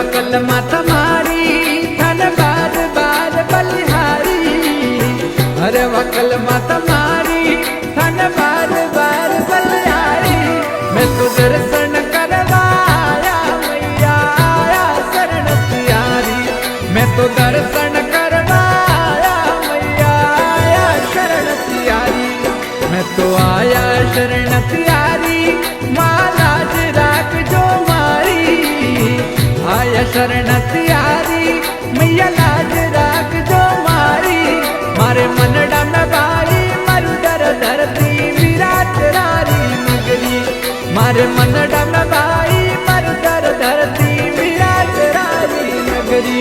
वकल माता मारी थन बार बार बलिहारी। अरे वकल माता मारी थन बार बार बलिहारी। मैं तो दर्शन करवाया मैया आया शरण तिहारी। मैं तो दर्शन करवाया मैया आया शरण तिहारी। मैं तो आया शरण तिहारी माँ लाज राख जो मारी। आया शरण तिहारी मैया लाज राख जो मारी। मारे मनडा में भाई मरु दर धरती विराट रारी नगरी। मारे मनडा में भाई मरु दर धरती विराट रारी नगरी।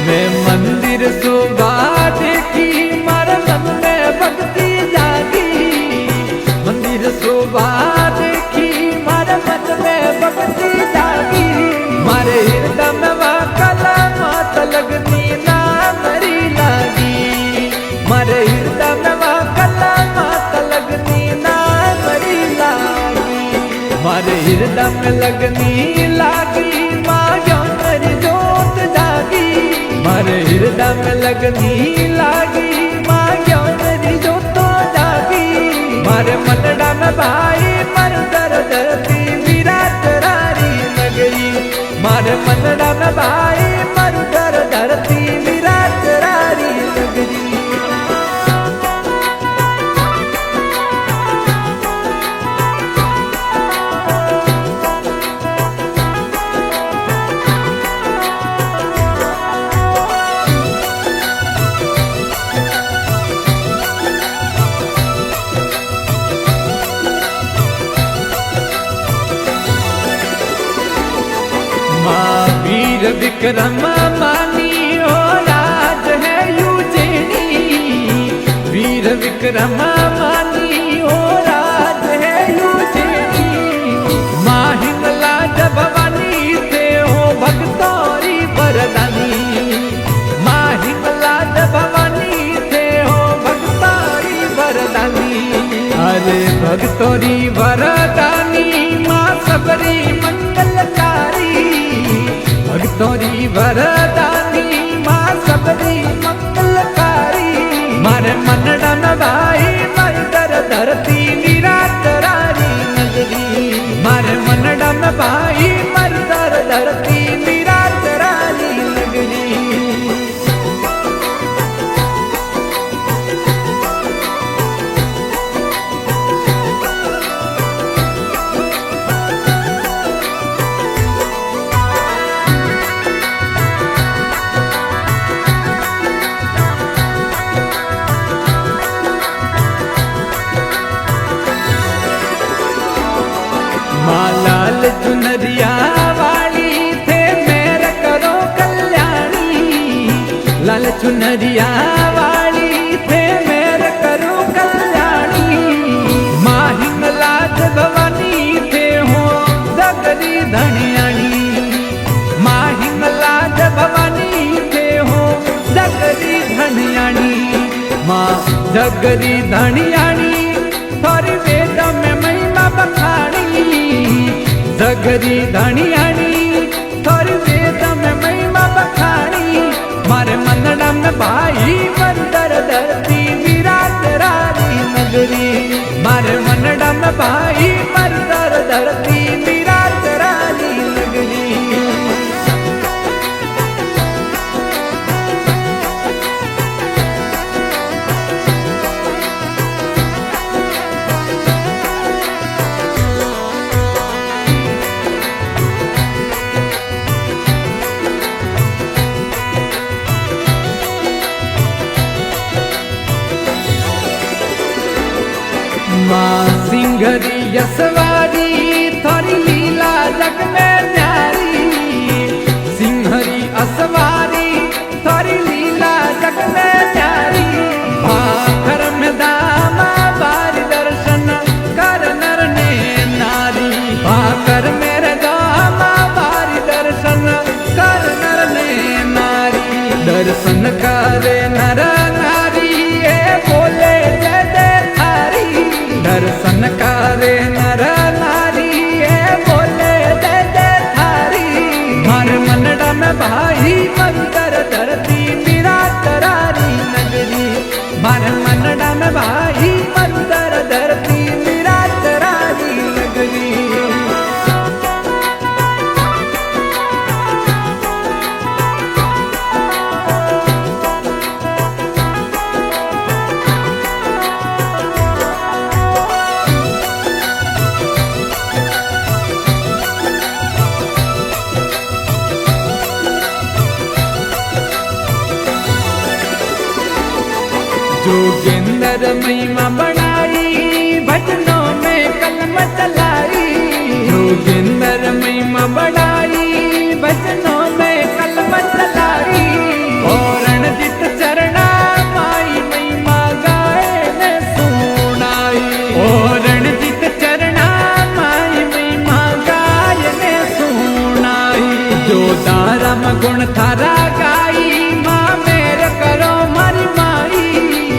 मैं मंदिर शोभा देखी मारे मन में भक्ति जागी। मंदिर शोभा देखी मारे मन में भक्ति जागी। मारे हृदय में वकल मात लगनी ना मरी लागी। मारे हृदय में वकल मात लगनी ना मरी लागी। मारे हृदय में लगनी लागी माँ मेरी जोत जागी। मारे हृदय में लगनी लागी माँ क्यों मेरी जोत जागी। मारे मनडा में भाई मरु दर धरती विराट रारी नगरी। मारे मनडा में भाई मरु दर धरती विराट रारी नगरी। वीर विक्रम मानी हो राज है उज्जैनी। वीर विक्रम मानी हो राज है उज्जैनी। माँ हिंगलाज भवानी थे हो भक्तोरी वरदानी। माँ हिंगलाज भवानी थे हो भक्तोरी वरदानी। अरे भक्तोरी वरदानी माँ सबरी मंगलकारी। भक्तोरी वरदानी माँ सबरी मंगलकारी। मारे मनडा में भाई मरु दर धरती विराट रारी नगरी। मारे मनडा में भाई मरु दर धरती विराट रारी नगरी। लाल चुनरिया वाली थे मेरे करो कल्याणी। लाल चुनरिया वाली थे मेरे करो कल्याणी। माँ हिंगलाज भवानी थे हो जगरी धनियाणी। माँ हिंगलाज भवानी थे हो जगरी धनियाणी। माँ जगरी धनियाणी थारी वेद में महिमा बखानी। जगरी धनियाणी थारी वेद में महिमा बखानी। मारे मनडा में भाई मरु दर धरती विराट रारी नगरी। मारे मनडा में भाई मरु दर धरती विराट रारी नगरी। माँ सिंघरी यशवारी थारी लीला जग में न्यारी। सिंघरी असवारी थारी लीला जग में न्यारी। भाखर में दर्शन करे नर नारी ए बोले जय जय थारी दर्शन करे नर नारी ए बोले जय जय थारी मारे मनडा में भाई मंदिर धरती मेरा तरारी नगरी मारे मनडा में भाई मंदिर धरती मेरा तरारी नगरी जोगिंदर महिमा बढ़ाई भजनों में कलम चलाई जोगिंदर महिमा बढ़ाई भजनों में कलम चलाई और रणजित चरणा माई महिमा गाए ने सुनाई और रणजित चरणा माई महिमा गाए ने सुनाई जो दारम गुण थारा गाई माँ मेरे करो मारी माई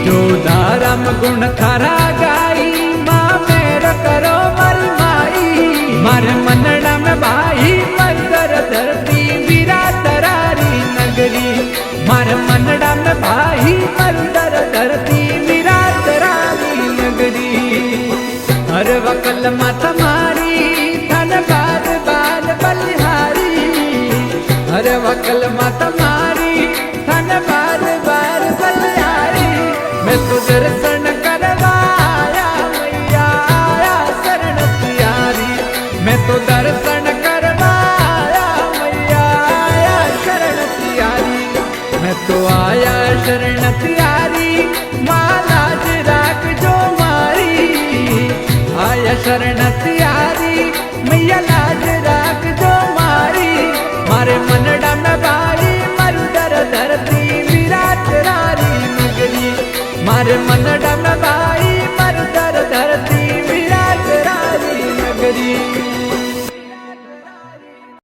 जो दारम गुण थारा गाई माँ मेरा करो मरी माई मारे मनड़ा में भाई मंदिर धरती वीरा तरारी नगरी मारे मनड़ा में भाई मंदिर धरती वीरा तरारी नगरी हर वकल माता मारी धन बार बार बलिहारी हर वकल माता मारी धन बार बार बलिहारी मैं तो दर्शन करवाया मैया आया शरण तियारी मैं तो दर्शन करवाया मैया आया शरण तियारी मैं तो आया शरण तियारी महाराज राग जो मारी आया शरण तियारी मैया लाज राग जो मारी मारे मनडा में भाई मंदिर धरती विराट रारी नगरी मारे मनडा में